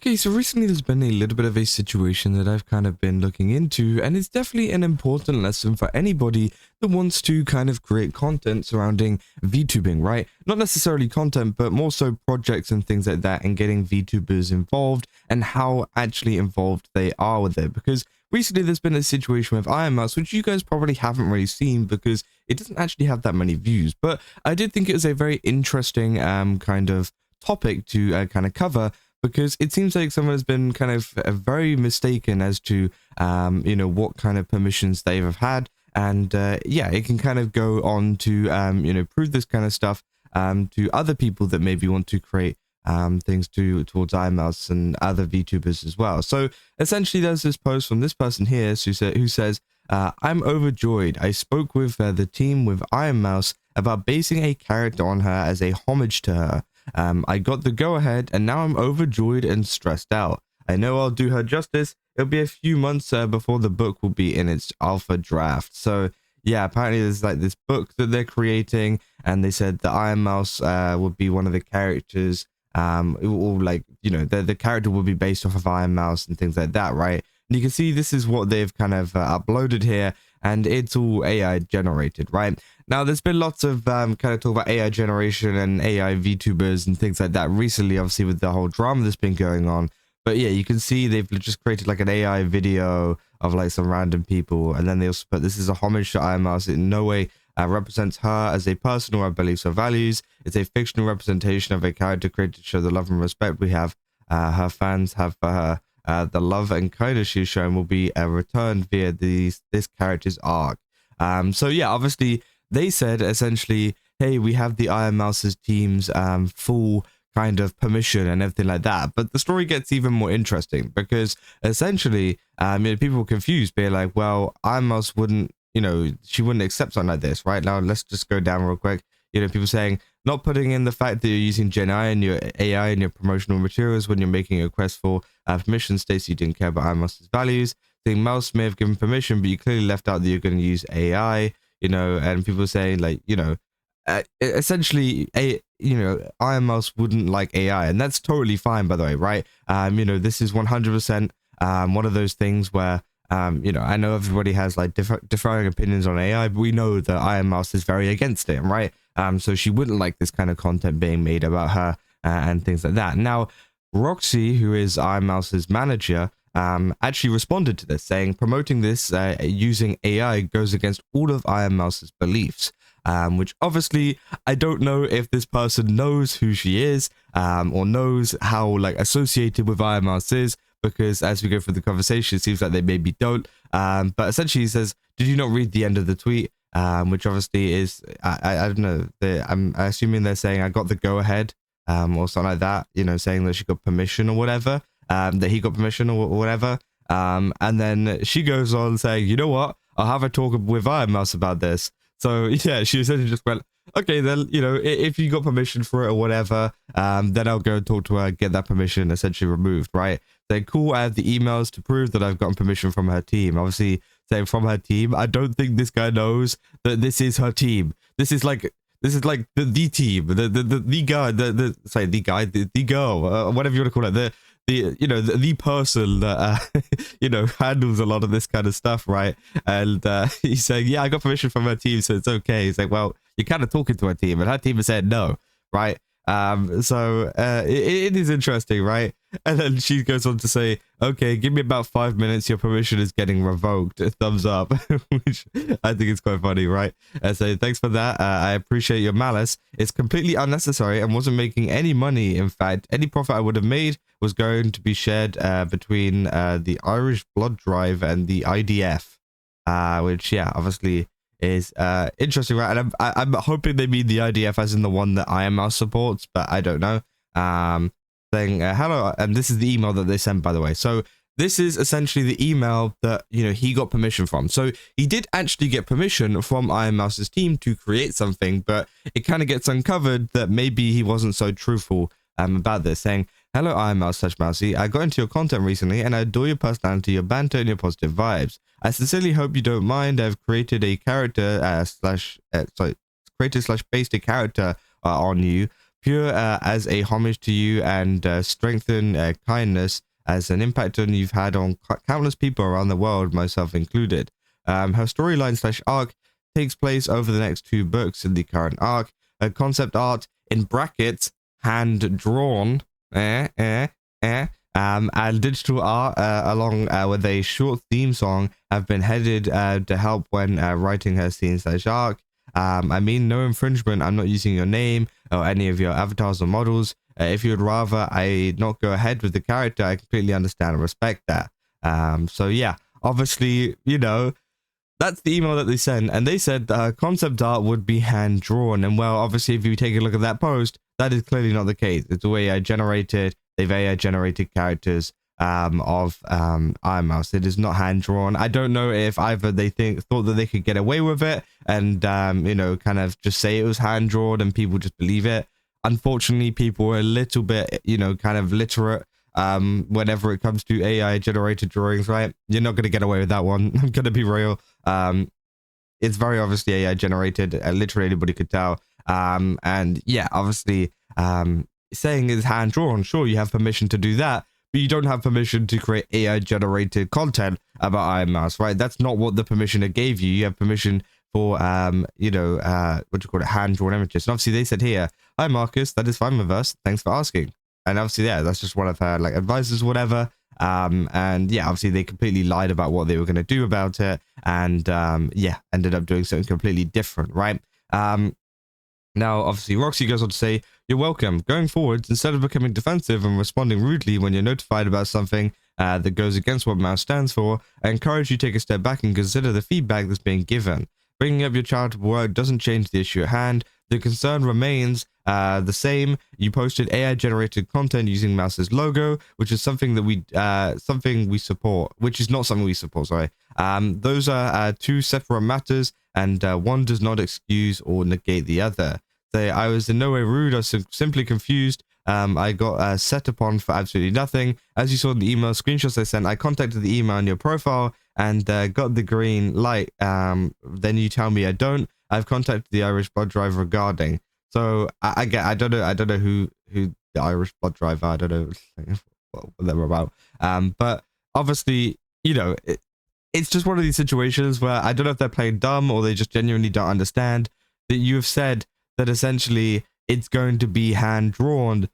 Okay, so recently there's been a little bit of a situation that I've kind of been looking into, and it's definitely an important lesson for anybody that wants to kind of create content surrounding VTubing, right? Not necessarily content, but more so projects and things like that, and getting VTubers involved and how actually involved they are with it. Because recently there's been a situation with Ironmouse, which you guys probably haven't really seen because it doesn't actually have that many views, but I did think it was a very interesting kind of topic to kind of cover, because it seems like someone has been kind of very mistaken as to, what kind of permissions they have had. And yeah, it can kind of go on to, prove this kind of stuff to other people that maybe want to create things towards Ironmouse and other VTubers as well. So essentially there's this post from this person here who says, I'm overjoyed. I spoke with the team with Ironmouse about basing a character on her as a homage to her. I got the go-ahead, and now I'm overjoyed and stressed out. I know I'll do her justice. It'll be a few months before the book will be in its alpha draft. So yeah, apparently there's like this book that they're creating, and they said the Ironmouse would be one of the characters. Or like, the character will be based off of Ironmouse and things like that, right? And you can see this is what they've kind of uploaded here, and it's all AI generated, right? Now, there's been lots of kind of talk about AI generation and AI VTubers and things like that recently, obviously, with the whole drama that's been going on. But yeah, you can see they've just created like an AI video of like some random people, and then they also put this is a homage to Ironmouse. It in no way represents her as a person or her beliefs or values. It's a fictional representation of a character created to show the love and respect we have. Her fans have for her. The love and kindness she's shown will be returned via this character's arc. So yeah, obviously they said essentially, hey, we have the Ironmouse's team's full kind of permission and everything like that. But the story gets even more interesting because essentially, people were confused, being like, well, Ironmouse wouldn't, she wouldn't accept something like this, right? Now let's just go down real quick. People saying not putting in the fact that you're using Gen AI and your AI and your promotional materials when you're making a request for permission states you didn't care about Ironmouse's values. Saying Mouse may have given permission, but you clearly left out that you're going to use AI, and people saying like, essentially, Ironmouse wouldn't like AI, and that's totally fine, by the way, right? This is 100% one of those things where, I know everybody has like differing opinions on AI, but we know that Ironmouse is very against it, right? So she wouldn't like this kind of content being made about her and things like that. Now, Roxy, who is Ironmouse's manager, actually responded to this, saying promoting this using AI goes against all of Ironmouse's beliefs. Which obviously I don't know if this person knows who she is, or knows how like associated with Ironmouse is, because as we go through the conversation, it seems like they maybe don't. But essentially he says, did you not read the end of the tweet? Which obviously is, I don't know, I'm assuming they're saying I got the go ahead, or something like that, saying that she got permission or whatever, that he got permission or whatever. And then she goes on saying, you know what, I'll have a talk with Ironmouse about this. So yeah, she essentially just went, okay, then, if you got permission for it or whatever, then I'll go and talk to her, get that permission essentially removed, right? Saying, cool, I have the emails to prove that I've gotten permission from her team. Obviously, saying from her team, I don't think this guy knows that this is her team. This is like the team, the guy, the girl, whatever you want to call it, the person that handles a lot of this kind of stuff, right? And he's saying, yeah, I got permission from her team, so it's okay. He's like, well, you're kind of talking to her team, and her team has said no, right? So it is interesting, right? And then she goes on to say, okay, give me about 5 minutes, your permission is getting revoked. Thumbs up. Which I think is quite funny, right? So thanks for that. I appreciate your malice. It's completely unnecessary and wasn't making any money. In fact, any profit I would have made was going to be shared between the Irish Blood Drive and the IDF, which, yeah, obviously is interesting, right? And I'm hoping they mean the IDF as in the one that Ironmouse supports, but I don't know. Saying hello, and this is the email that they sent, by the way. So this is essentially the email that he got permission from. So he did actually get permission from Ironmouse's team to create something, but it kind of gets uncovered that maybe he wasn't so truthful about this, saying, hello Ironmouse/Mousy, I got into your content recently and I adore your personality, your banter, and your positive vibes. I sincerely hope you don't mind. I've created a character /based a character on you pure as a homage to you and strengthen kindness as an impact on you've had on countless people around the world, myself included. Her storyline slash arc takes place over the next 2 books in the current arc. Concept art in brackets, hand drawn, and digital art along with a short theme song have been headed to help when writing her scene slash arc. I mean, no infringement. I'm not using your name or any of your avatars or models. If you would rather I not go ahead with the character, I completely understand and respect that. So yeah, obviously, you know, that's the email that they sent, and they said concept art would be hand drawn. And well, obviously, if you take a look at that post, that is clearly not the case. It's the way I generated. They've AI generated characters of Ironmouse. It is not hand drawn. I don't know if either they thought that they could get away with it and you know, kind of just say it was hand drawn and people just believe it. Unfortunately, people are a little bit, you know, kind of literate whenever it comes to AI generated drawings, right? You're not going to get away with that one. I'm going to be real. It's very obviously AI generated. Literally anybody could tell. And yeah, obviously, saying it's hand drawn, sure, you have permission to do that, but you don't have permission to create AI generated content about Ironmouse, right? That's not what the permissioner gave you. You have permission for you know, what do you call it, hand drawn images. And obviously they said here, hi Marcus, that is fine with us, thanks for asking. And obviously, yeah, that's just one of her like advisors, whatever. And yeah, obviously they completely lied about what they were going to do about it, and yeah, ended up doing something completely different, right? Now, obviously, Roxy goes on to say, you're welcome. Going forward, instead of becoming defensive and responding rudely when you're notified about something that goes against what Mouse stands for, I encourage you to take a step back and consider the feedback that's being given. Bringing up your charitable work doesn't change the issue at hand. The concern remains the same. You posted AI-generated content using Mouse's logo, which is something that we support, which is not something we support, sorry. Those are 2 separate matters, and one does not excuse or negate the other. So I was in no way rude, I was simply confused. I got set upon for absolutely nothing. As you saw in the email screenshots I sent, I contacted the email on your profile and got the green light. Then you tell me I don't. I've contacted the Irish Blood Drive regarding. So I don't know who the Irish Blood Drive are. I don't know what they're about. But obviously, you know, it's just one of these situations where I don't know if they're playing dumb or they just genuinely don't understand that you have said that essentially it's going to be hand drawn,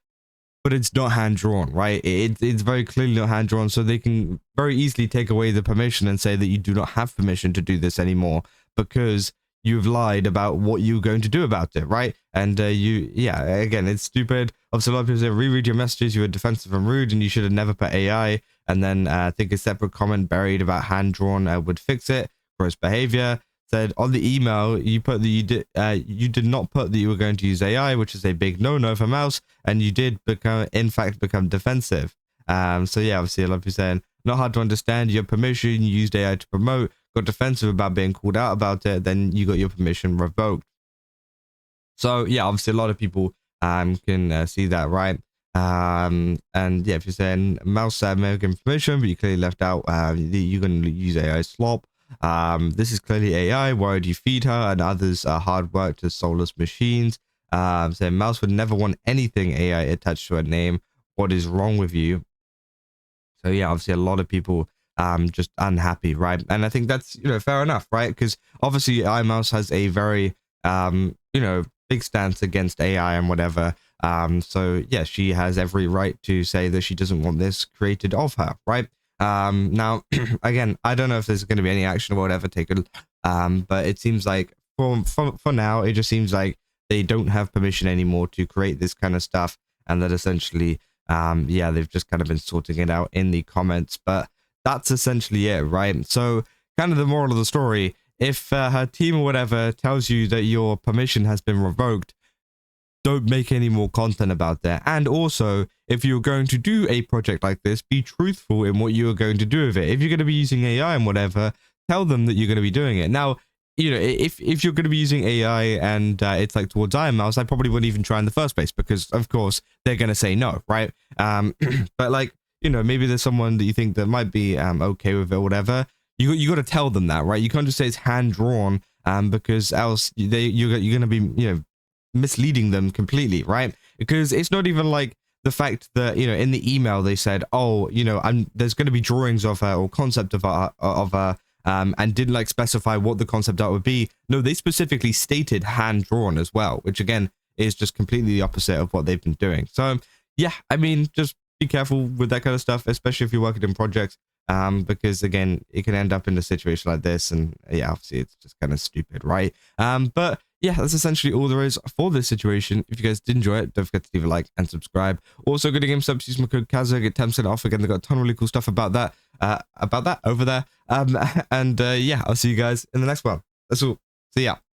but it's not hand drawn, right? It's very clearly not hand drawn, so they can very easily take away the permission and say that you do not have permission to do this anymore because you've lied about what you're going to do about it, right? And yeah, again, it's stupid. Obviously, a lot of people say, reread your messages, you were defensive and rude, and you should have never put AI. And then I think a separate comment buried about hand drawn would fix it. Gross behavior. Said on the email you put that you did not put that you were going to use AI, which is a big no-no for Mouse, and you did in fact become defensive. So yeah, obviously a lot of people saying not hard to understand. You have permission, you used AI to promote, got defensive about being called out about it, then you got your permission revoked. So yeah, obviously a lot of people can see that, right? And yeah, if you're saying Mouse may have given permission, but you clearly left out you're going to use AI slop. This is clearly AI. Why would you feed her and others hard work to soulless machines? So Mouse would never want anything AI attached to her name. What is wrong with you? So yeah, obviously a lot of people just unhappy, right? And I think that's, you know, fair enough, right? Because obviously Ironmouse has a very you know, big stance against AI and whatever. So yeah, she has every right to say that she doesn't want this created of her, right? Now again, I don't know if there's going to be any action or whatever taken, but it seems like for now it just seems like they don't have permission anymore to create this kind of stuff, and that essentially yeah, they've just kind of been sorting it out in the comments. But that's essentially it, right? So kind of the moral of the story, if her team or whatever tells you that your permission has been revoked, don't make any more content about that. And also, if you're going to do a project like this, be truthful in what you're going to do with it. If you're going to be using AI and whatever, tell them that you're going to be doing it. Now, you know, if you're going to be using AI and it's like towards Ironmouse, I probably wouldn't even try in the first place because, of course, they're going to say no, right? But like, you know, maybe there's someone that you think that might be okay with it or whatever. You got to tell them that, right? You can't just say it's hand drawn because else you're going to be, you know, misleading them completely, right? because it's not even like the fact that, you know, in the email they said, oh, you know, there's going to be drawings of her or concept of her, and didn't like specify what the concept art would be. No, they specifically stated hand drawn as well, which again is just completely the opposite of what they've been doing. So yeah, I mean, just be careful with that kind of stuff, especially if you're working in projects, because again, it can end up in a situation like this, and yeah, obviously it's just kind of stupid, right? But yeah, that's essentially all there is for this situation. If you guys did enjoy it, don't forget to leave a like and subscribe. Also, go to GameStop, use my code Kaza, get 10% off. Again, they got a ton of really cool stuff about that over there. And yeah, I'll see you guys in the next one. That's all. See ya.